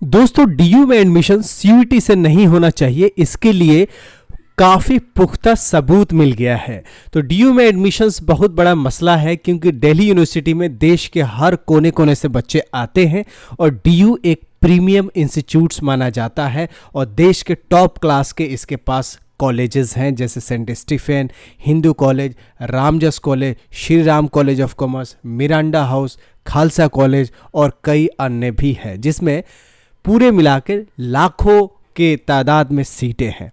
दोस्तों, डीयू में admission CUET से नहीं होना चाहिए, इसके लिए काफ़ी पुख्ता सबूत मिल गया है। तो डीयू में एडमिशन्स बहुत बड़ा मसला है, क्योंकि दिल्ली यूनिवर्सिटी में देश के हर कोने कोने से बच्चे आते हैं और डीयू एक प्रीमियम इंस्टीट्यूट्स माना जाता है और देश के टॉप क्लास के इसके पास कॉलेजेस हैं, जैसे saint Stephen, Hindu college, Ramjas college, Shri Ram college of commerce, Miranda house, Khalsa college और कई अन्य भी हैं, जिसमें पूरे मिलाकर लाखों के तादाद में सीटें हैं।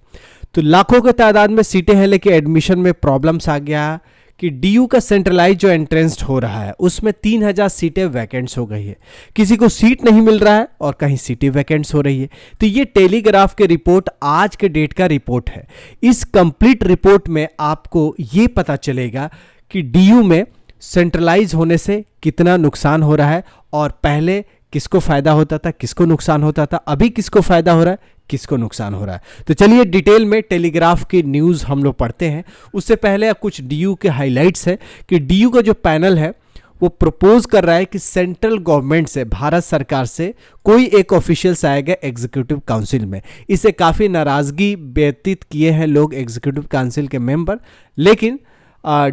तो लाखों के तादाद में सीटें हैं, लेकिन एडमिशन में प्रॉब्लम्स आ गया कि डीयू का सेंट्रलाइज जो एंट्रेंस हो रहा है उसमें 3000 सीटें वैकेंट्स हो गई है। किसी को सीट नहीं मिल रहा है और कहीं सीटें वैकेंट्स हो रही है। तो ये टेलीग्राफ के रिपोर्ट आज के डेट का रिपोर्ट है। इस कंप्लीट रिपोर्ट में आपको ये पता चलेगा कि डीयू में सेंट्रलाइज होने से कितना नुकसान हो रहा है और पहले किसको फायदा होता था, किसको नुकसान होता था, अभी किसको फायदा हो रहा है, किसको नुकसान हो रहा है। तो चलिए डिटेल में टेलीग्राफ की न्यूज़ हम लोग पढ़ते हैं। उससे पहले कुछ डीयू के हाइलाइट्स है कि डीयू का जो पैनल है वो प्रपोज कर रहा है कि सेंट्रल गवर्नमेंट से, भारत सरकार से कोई एक ऑफिशियल्स आएगा एग्जीक्यूटिव काउंसिल में। इससे काफ़ी नाराज़गी व्यतीत किए हैं लोग एग्जीक्यूटिव काउंसिल के मेंबर, लेकिन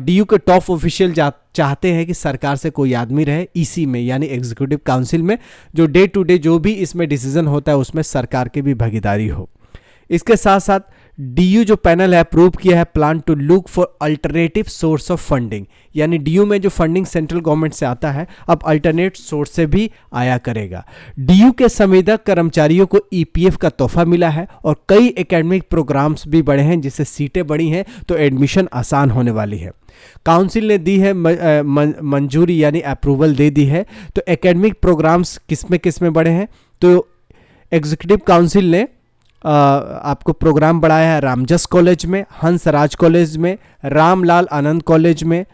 डीयू के टॉप ऑफिशियल चाहते हैं कि सरकार से कोई आदमी रहे ईसी में, यानी एग्जीक्यूटिव काउंसिल में, जो डे टू डे जो भी इसमें डिसीजन होता है उसमें सरकार की भी भागीदारी हो। इसके साथ साथ डीयू जो पैनल है अप्रूव किया है plan to look for alternative source of funding, यानी डीयू में जो फंडिंग सेंट्रल गवर्नमेंट से आता है अब अल्टरनेट सोर्स से भी आया करेगा। डीयू के संविदा कर्मचारियों को ईपीएफ का तोहफा मिला है और कई एकेडमिक प्रोग्राम्स भी बढ़े हैं, जिससे सीटें बढ़ी हैं तो एडमिशन आसान होने वाली है। काउंसिल ने दी है मंजूरी, यानी अप्रूवल दे दी है। तो एकेडमिक प्रोग्राम्स किस में बढ़े हैं, तो एग्जीक्यूटिव काउंसिल ने आपको प्रोग्राम बढ़ाया है रामजस कॉलेज में, हंसराज कॉलेज में, रामलाल आनंद कॉलेज में।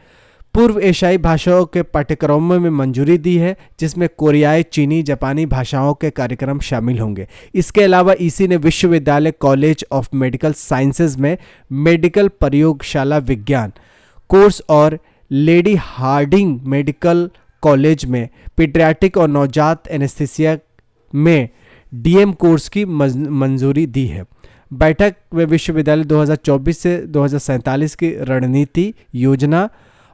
पूर्व एशियाई भाषाओं के पाठ्यक्रमों में मंजूरी दी है, जिसमें कोरियाई, चीनी, जापानी भाषाओं के कार्यक्रम शामिल होंगे। इसके अलावा ईसी ने विश्वविद्यालय कॉलेज ऑफ मेडिकल साइंसेज में मेडिकल प्रयोगशाला विज्ञान कोर्स और लेडी हार्डिंग मेडिकल कॉलेज में पीडियाट्रिक और नवजात एनेस्थीसिया में डीएम कोर्स की मंजूरी दी है। बैठक में विश्वविद्यालय 2024 से 2047 की रणनीति योजना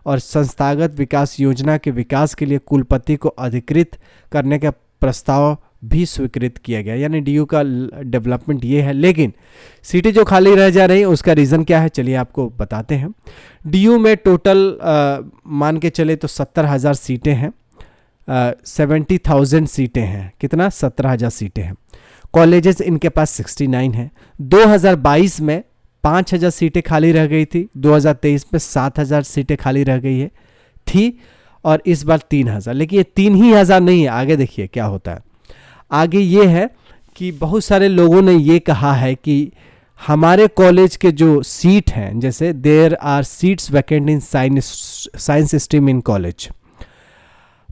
और संस्थागत विकास योजना के विकास के लिए कुलपति को अधिकृत करने का प्रस्ताव भी स्वीकृत किया गया। यानी डीयू का डेवलपमेंट ये है, लेकिन सीटें जो खाली रह जा रही हैं उसका रीज़न क्या है, चलिए आपको बताते हैं। डीयू में टोटल मान के चले तो 70,000 सीटें हैं, 70,000 सीटें हैं। कितना? 17,000 सीटें हैं। कॉलेजेस इनके पास 69 हैं। 2022 में 5,000 सीटें खाली रह गई थी, 2023 में 7,000 सीटें खाली रह गई थी और इस बार 3,000। लेकिन ये 3,000 नहीं है, आगे देखिए क्या होता है। आगे ये है कि बहुत सारे लोगों ने ये कहा है कि हमारे कॉलेज के जो सीट हैं, जैसे there are seats vacant in science stream in college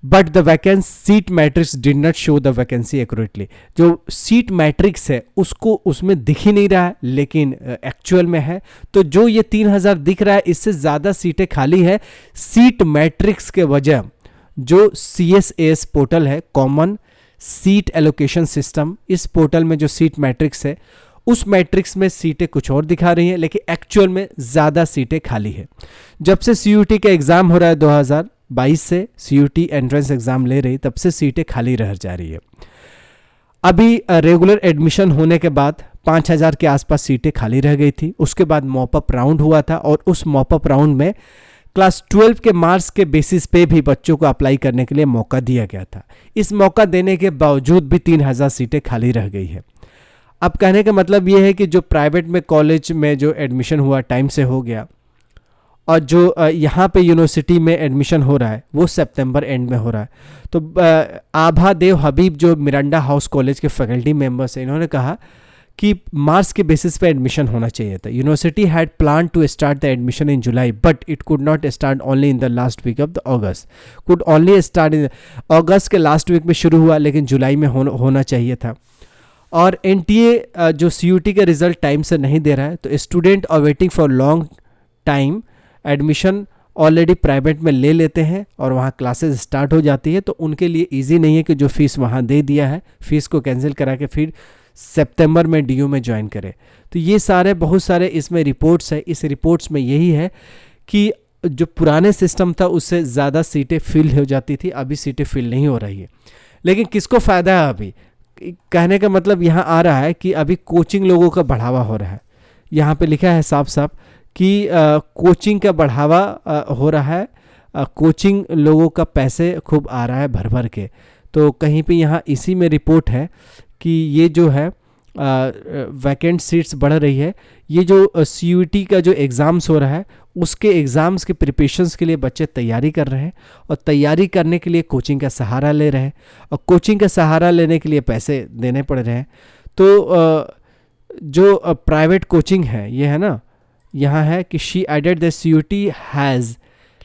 but the vacancy seat matrix did not show the vacancy accurately. जो सीट मैट्रिक्स है उसको उसमें दिख ही नहीं रहा है, लेकिन एक्चुअल में है। तो जो ये 3,000 दिख रहा है, इससे ज़्यादा सीटें खाली है सीट मैट्रिक्स के वजह। जो CSAS पोर्टल है, कॉमन सीट एलोकेशन सिस्टम, इस पोर्टल में जो सीट मैट्रिक्स है उस मैट्रिक्स में सीटें कुछ और दिखा रही हैं, लेकिन एक्चुअल में ज़्यादा सीटें खाली है। जब से CUT का एग्ज़ाम हो रहा है 2022 से CUT एंट्रेंस एग्ज़ाम ले रही, तब से सीटें खाली रह जा रही है। अभी रेगुलर एडमिशन होने के बाद 5,000 के आसपास सीटें खाली रह गई थी। उसके बाद मॉपअप राउंड हुआ था और उस मॉपअप राउंड में क्लास 12 के मार्क्स के बेसिस पे भी बच्चों को अप्लाई करने के लिए मौका दिया गया था। इस मौका देने के बावजूद भी 3,000 सीटें खाली रह गई है। अब कहने का मतलब ये है कि जो प्राइवेट में कॉलेज में जो एडमिशन हुआ टाइम से हो गया और जो यहाँ पे यूनिवर्सिटी में एडमिशन हो रहा है वो सितंबर एंड में हो रहा है। तो आभा देव हबीब जो मिरांडा हाउस कॉलेज के फैकल्टी मेंबर्स हैं, इन्होंने कहा कि मार्क्स के बेसिस पे एडमिशन होना चाहिए था। University had plan to start the admission in July but it could not start only in the last week of the August. Could only start in अगस्त के लास्ट वीक में शुरू हुआ, लेकिन जुलाई में होना चाहिए था। और NTA जो CUT का रिजल्ट टाइम से नहीं दे रहा है, तो student are waiting for long time admission already private में ले लेते हैं और वहाँ क्लासेस स्टार्ट हो जाती है, तो उनके लिए इजी नहीं है कि जो फीस वहाँ दे दिया है फीस को कैंसिल करा के फिर सितंबर में डीयू में ज्वाइन करें। तो ये सारे बहुत सारे इसमें रिपोर्ट्स है। इस रिपोर्ट्स में यही है कि जो पुराने सिस्टम था उससे ज़्यादा सीटें फिल हो जाती थी, अभी सीटें फिल नहीं हो रही है। लेकिन किसको फ़ायदा है? अभी कहने का मतलब यहाँ आ रहा है कि अभी कोचिंग लोगों का बढ़ावा हो रहा है। यहाँ पे लिखा है साफ साफ कि कोचिंग का बढ़ावा हो रहा है, कोचिंग लोगों का पैसे खूब आ रहा है भर भर के। तो कहीं पे यहाँ इसी में रिपोर्ट है कि ये जो है वैकेंट सीट्स बढ़ रही है। ये जो CUET का जो एग्ज़ाम्स हो रहा है उसके एग्ज़ाम्स के प्रिपरेशंस के लिए बच्चे तैयारी कर रहे हैं और तैयारी करने के लिए कोचिंग का सहारा ले रहे हैं और कोचिंग का सहारा लेने के लिए पैसे देने पड़ रहे हैं। तो जो प्राइवेट कोचिंग है ये है ना, यहाँ है कि she added the CUET has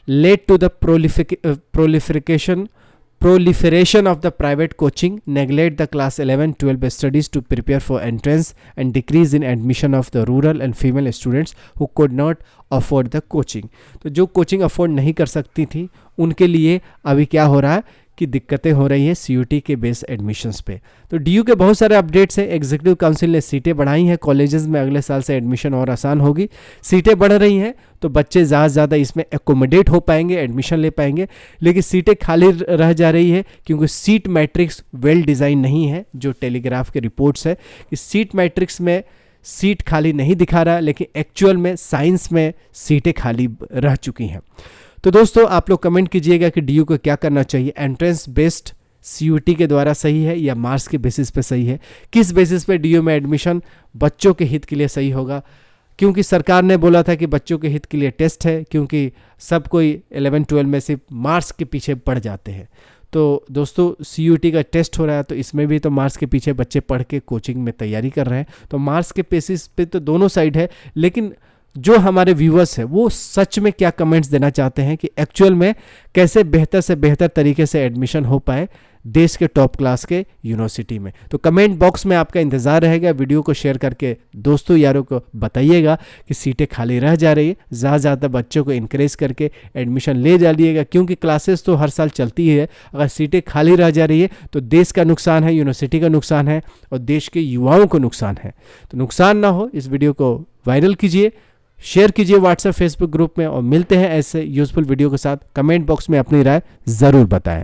led to the proliferation of the private coaching, neglect the class 11-12 studies to prepare for entrance and decrease in admission of the rural and female students who could not afford the coaching। तो जो coaching afford नहीं कर सकती थी उनके लिए अभी क्या हो रहा है कि दिक्कतें हो रही है CUET के बेस एडमिशन्स पे। तो DU के बहुत सारे अपडेट्स हैं। एग्जीक्यूटिव काउंसिल ने सीटें बढ़ाई हैं, कॉलेजेस में अगले साल से एडमिशन और आसान होगी। सीटें बढ़ रही हैं तो बच्चे ज़्यादा से ज़्यादा इसमें एकोमोडेट हो पाएंगे, एडमिशन ले पाएंगे। लेकिन सीटें खाली रह जा रही है क्योंकि सीट मैट्रिक्स वेल डिज़ाइन नहीं है। जो टेलीग्राफ के रिपोर्ट्स है कि सीट मैट्रिक्स में सीट खाली नहीं दिखा रहा, लेकिन एक्चुअल में साइंस में सीटें खाली रह चुकी हैं। तो दोस्तों आप लोग कमेंट कीजिएगा कि DU को क्या करना चाहिए, एंट्रेंस बेस्ड CUET के द्वारा सही है या मार्क्स के बेसिस पे सही है? किस बेसिस पे DU में एडमिशन बच्चों के हित के लिए सही होगा? क्योंकि सरकार ने बोला था कि बच्चों के हित के लिए टेस्ट है, क्योंकि सब कोई 11-12 में सिर्फ मार्क्स के पीछे पड़ जाते हैं। तो दोस्तों CUET का टेस्ट हो रहा है तो इसमें भी तो मार्क्स के पीछे बच्चे पढ़ के कोचिंग में तैयारी कर रहे हैं। तो मार्क्स के बेसिस पे तो दोनों साइड है, लेकिन जो हमारे व्यूवर्स हैं वो सच में क्या कमेंट्स देना चाहते हैं कि एक्चुअल में कैसे बेहतर से बेहतर तरीके से एडमिशन हो पाए देश के टॉप क्लास के यूनिवर्सिटी में। तो कमेंट बॉक्स में आपका इंतज़ार रहेगा। वीडियो को शेयर करके दोस्तों यारों को बताइएगा कि सीटें खाली रह जा रही है। ज़्यादा से ज़्यादा बच्चों को इनक्रेज करके एडमिशन ले डालिएगा, क्योंकि क्लासेस तो हर साल चलती है। अगर सीटें खाली रह जा रही है तो देश का नुकसान है, यूनिवर्सिटी का नुकसान है और देश के युवाओं को नुकसान है। तो नुकसान ना हो, इस वीडियो को वायरल कीजिए, शेयर कीजिए व्हाट्सएप फेसबुक ग्रुप में और मिलते हैं ऐसे यूजफुल वीडियो के साथ। कमेंट बॉक्स में अपनी राय ज़रूर बताएं।